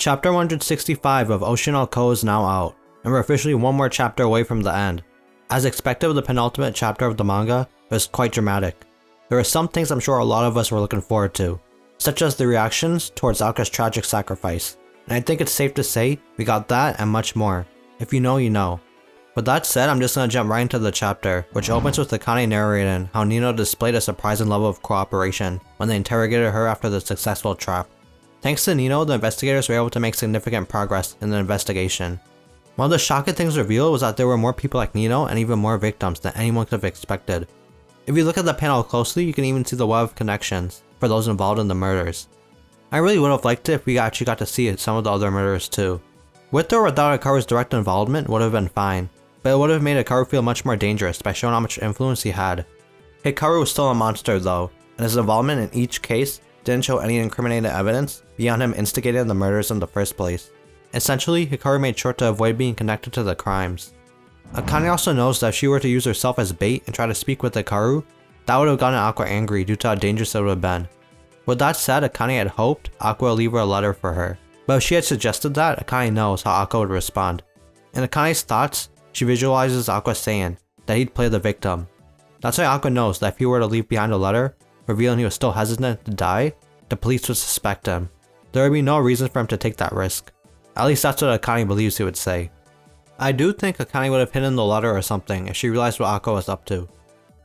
Chapter 165 of Oshi no Ko is now out, and we're officially one more chapter away from the end. As expected, the penultimate chapter of the manga was quite dramatic. There are some things I'm sure a lot of us were looking forward to, such as the reactions towards Aqua's tragic sacrifice, and I think it's safe to say we got that and much more. If you know, you know. With that said, I'm just gonna jump right into the chapter, which opens with Kana narrating how Nino displayed a surprising level of cooperation when they interrogated her after the successful trap. Thanks to Nino, the investigators were able to make significant progress in the investigation. One of the shocking things revealed was that there were more people like Nino and even more victims than anyone could have expected. If you look at the panel closely, you can even see the web of connections for those involved in the murders. I really would have liked it if we actually got to see some of the other murders too. With or without Hikaru's direct involvement would have been fine, but it would have made Hikaru feel much more dangerous by showing how much influence he had. Hikaru was still a monster though, and his involvement in each case didn't show any incriminating evidence beyond him instigating the murders in the first place. Essentially, Hikaru made sure to avoid being connected to the crimes. Akane also knows that if she were to use herself as bait and try to speak with Hikaru, that would have gotten Aqua angry due to how dangerous it would have been. With that said, Akane had hoped Aqua would leave her a letter for her, but if she had suggested that, Akane knows how Aqua would respond. In Akane's thoughts, she visualizes Aqua saying that he'd play the victim. That's why Aqua knows that if he were to leave behind a letter, revealing he was still hesitant to die, the police would suspect him. There would be no reason for him to take that risk. At least that's what Akane believes he would say. I do think Akane would have hidden the letter or something if she realized what Aqua was up to.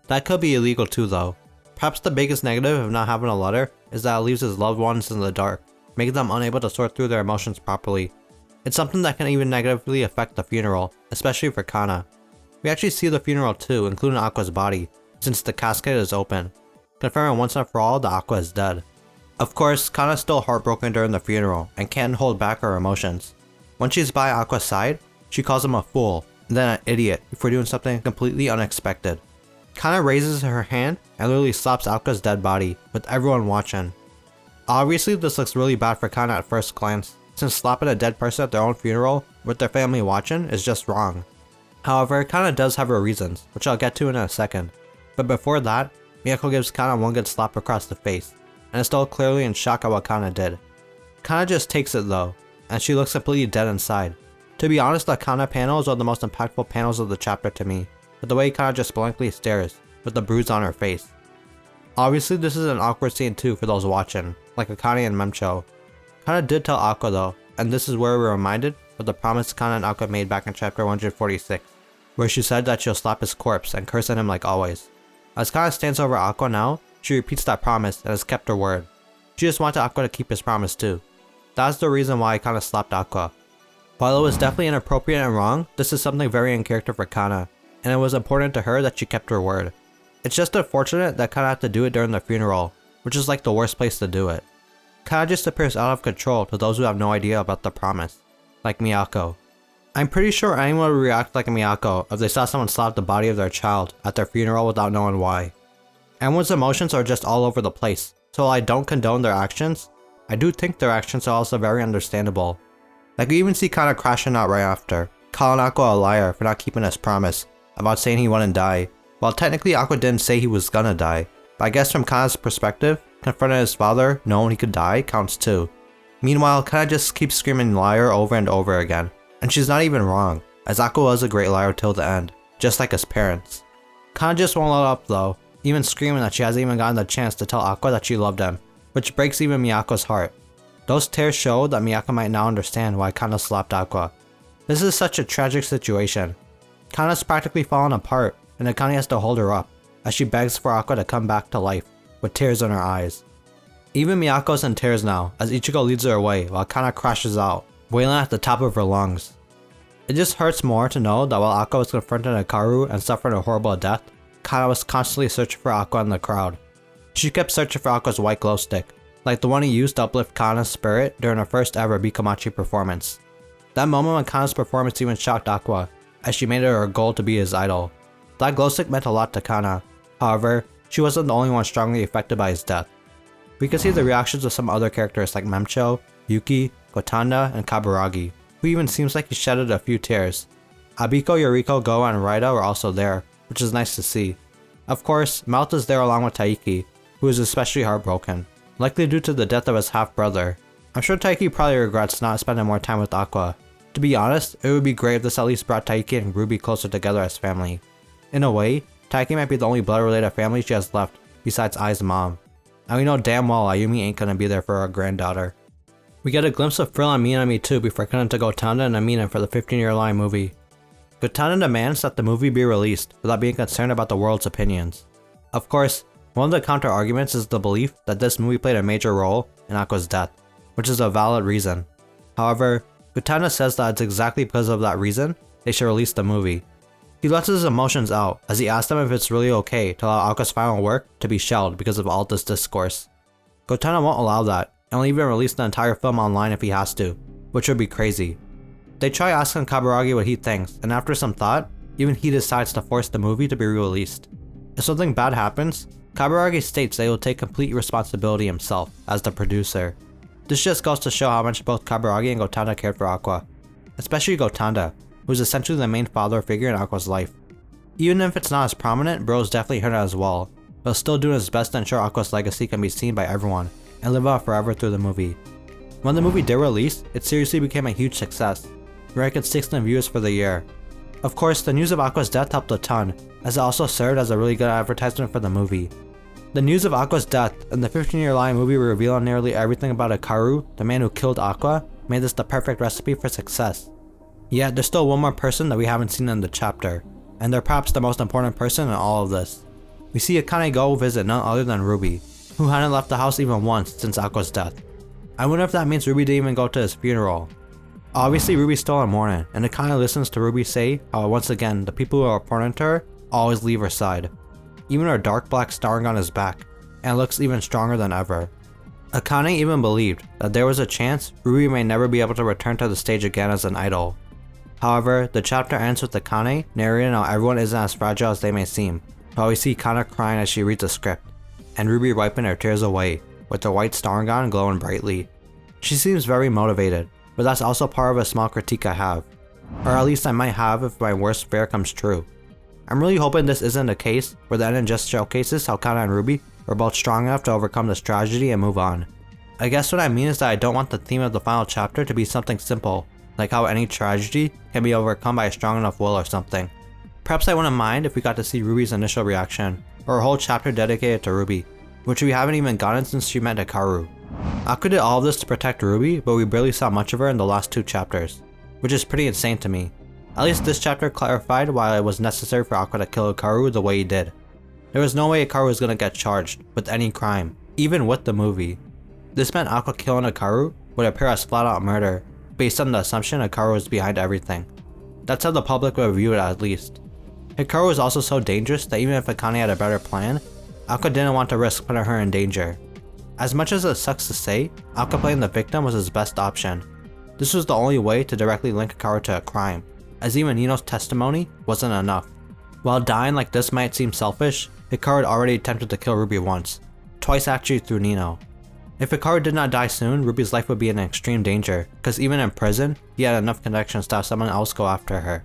That could be illegal too though. Perhaps the biggest negative of not having a letter is that it leaves his loved ones in the dark, making them unable to sort through their emotions properly. It's something that can even negatively affect the funeral, especially for Kana. We actually see the funeral too, including Aqua's body, since the casket is open, confirming once and for all that Aqua is dead. Of course, Kana's still heartbroken during the funeral and can't hold back her emotions. When she's by Aqua's side, she calls him a fool and then an idiot before doing something completely unexpected. Kana raises her hand and literally slaps Aqua's dead body, with everyone watching. Obviously, this looks really bad for Kana at first glance, since slapping a dead person at their own funeral with their family watching is just wrong. However, Kana does have her reasons, which I'll get to in a second. But before that, Miyako gives Kana one good slap across the face, and is still clearly in shock at what Kana did. Kana just takes it though, and she looks completely dead inside. To be honest, the Kana panel is one of the most impactful panels of the chapter to me, with the way Kana just blankly stares, with the bruise on her face. Obviously, this is an awkward scene too for those watching, like Akane and Memcho. Kana did tell Aqua though, and this is where we're reminded of the promise Kana and Aqua made back in chapter 146, where she said that she'll slap his corpse and curse at him like always. As Kana stands over Aqua now, she repeats that promise and has kept her word. She just wanted Aqua to keep his promise too. That's the reason why Kana slapped Aqua. While it was definitely inappropriate and wrong, this is something very in character for Kana, and it was important to her that she kept her word. It's just unfortunate that Kana had to do it during the funeral, which is like the worst place to do it. Kana just appears out of control to those who have no idea about the promise, like Miyako. I'm pretty sure anyone would react like Miyako if they saw someone slap the body of their child at their funeral without knowing why. Everyone's emotions are just all over the place, so while I don't condone their actions, I do think their actions are also very understandable. Like we even see Kana crashing out right after, calling Aqua a liar for not keeping his promise about saying he wouldn't die. Well, technically Aqua didn't say he was gonna die, but I guess from Kana's perspective, confronting his father knowing he could die counts too. Meanwhile, Kana just keeps screaming liar over and over again, and she's not even wrong, as Aqua was a great liar till the end, just like his parents. Kana just won't let up though, even screaming that she hasn't even gotten the chance to tell Aqua that she loved him, which breaks even Miyako's heart. Those tears show that Miyako might now understand why Kana slapped Aqua. This is such a tragic situation. Kana's practically fallen apart, and Akane has to hold her up, as she begs for Aqua to come back to life, with tears in her eyes. Even Miyako's in tears now, as Ichigo leads her away while Kana crashes out, wailing at the top of her lungs. It just hurts more to know that while Aqua was confronting Hikaru and suffering a horrible death, Kana was constantly searching for Aqua in the crowd. She kept searching for Aqua's white glow stick, like the one he used to uplift Kana's spirit during her first ever Bikomachi performance. That moment when Kana's performance even shocked Aqua, as she made it her goal to be his idol. That glow stick meant a lot to Kana. However, she wasn't the only one strongly affected by his death. We could see the reactions of some other characters like Memcho, Yuki, Gotanda, and Kaburagi, who even seems like he shedded a few tears. Abiko, Yoriko, Goa, and Raida were also there, which is nice to see. Of course, Mouth is there along with Taiki, who is especially heartbroken, likely due to the death of his half-brother. I'm sure Taiki probably regrets not spending more time with Aqua. To be honest, it would be great if this at least brought Taiki and Ruby closer together as family. In a way, Taiki might be the only blood-related family she has left, besides Ai's mom. And we know damn well Ayumi ain't gonna be there for her granddaughter. We get a glimpse of Frill and Minami too before cutting to Gotanda and Amina for the 15-year line movie. Gotanda demands that the movie be released without being concerned about the world's opinions. Of course, one of the counter-arguments is the belief that this movie played a major role in Aqua's death, which is a valid reason. However, Gotanda says that it's exactly because of that reason they should release the movie. He lets his emotions out as he asks them if it's really okay to allow Aqua's final work to be shelved because of all this discourse. Gotanda won't allow that, and will even release the entire film online if he has to, which would be crazy. They try asking Kaburagi what he thinks, and after some thought, even he decides to force the movie to be released. If something bad happens, Kaburagi states that he will take complete responsibility himself as the producer. This just goes to show how much both Kaburagi and Gotanda cared for Aqua, especially Gotanda, who is essentially the main father figure in Aqua's life. Even if it's not as prominent, Bro's definitely heard it as well, but still doing his best to ensure Aqua's legacy can be seen by everyone and live on forever through the movie. When the movie did release, it seriously became a huge success, ranking 6th in views for the year. Of course, the news of Aqua's death helped a ton, as it also served as a really good advertisement for the movie. The news of Aqua's death and the 15-year line movie revealing nearly everything about Hikaru, the man who killed Aqua, made this the perfect recipe for success. Yet, there's still one more person that we haven't seen in the chapter, and they're perhaps the most important person in all of this. We see Akane go visit none other than Ruby, who hadn't left the house even once since Aqua's death. I wonder if that means Ruby didn't even go to his funeral. Obviously, Ruby's still in mourning, and Akane listens to Ruby say how once again the people who are important to her always leave her side. Even her dark black starring on his back, and looks even stronger than ever. Akane even believed that there was a chance Ruby may never be able to return to the stage again as an idol. However, the chapter ends with Akane narrating how everyone isn't as fragile as they may seem, while we see Kana crying as she reads the script, and Ruby wiping her tears away, with her white starring on glowing brightly. She seems very motivated, but that's also part of a small critique I have, or at least I might have if my worst fear comes true. I'm really hoping this isn't a case where the ending just showcases how Kana and Ruby were both strong enough to overcome this tragedy and move on. I guess what I mean is that I don't want the theme of the final chapter to be something simple, like how any tragedy can be overcome by a strong enough will or something. Perhaps I wouldn't mind if we got to see Ruby's initial reaction, or a whole chapter dedicated to Ruby, which we haven't even gotten since she met Hikaru. Aqua did all of this to protect Ruby, but we barely saw much of her in the last 2 chapters, which is pretty insane to me. At least this chapter clarified why it was necessary for Aqua to kill Hikaru the way he did. There was no way Hikaru was gonna get charged with any crime, even with the movie. This meant Aqua killing Hikaru would appear as flat out murder, based on the assumption Hikaru was behind everything. That's how the public would view it at least. Hikaru was also so dangerous that even if Akane had a better plan, Aqua didn't want to risk putting her in danger. As much as it sucks to say, Aqua playing the victim was his best option. This was the only way to directly link Hikaru to a crime, as even Nino's testimony wasn't enough. While dying like this might seem selfish, Hikaru had already attempted to kill Ruby once, twice actually through Nino. If Hikaru did not die soon, Ruby's life would be in extreme danger, because even in prison, he had enough connections to have someone else go after her.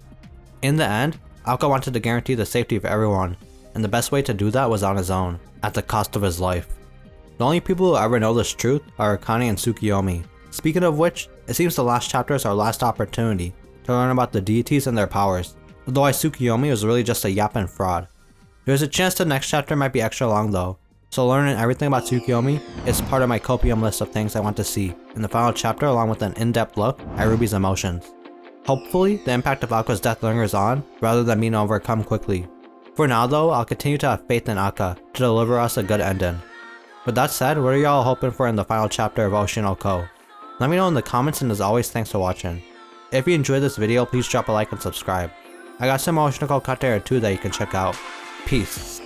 In the end, Aqua wanted to guarantee the safety of everyone, and the best way to do that was on his own, at the cost of his life. The only people who ever know this truth are Akane and Tsukiyomi. Speaking of which, it seems the last chapter is our last opportunity to learn about the deities and their powers, although Tsukiyomi was really just a yapping fraud. There's a chance the next chapter might be extra long though, so learning everything about Tsukiyomi is part of my copium list of things I want to see in the final chapter, along with an in-depth look at Ruby's emotions. Hopefully, the impact of Aqua's death lingers on, rather than being overcome quickly. For now though, I'll continue to have faith in Aqua to deliver us a good ending. With that said, what are y'all hoping for in the final chapter of Oshi no Ko? Let me know in the comments, and as always, thanks for watching. If you enjoyed this video, please drop a like and subscribe. I got some Oshi no Ko cut there too that you can check out. Peace.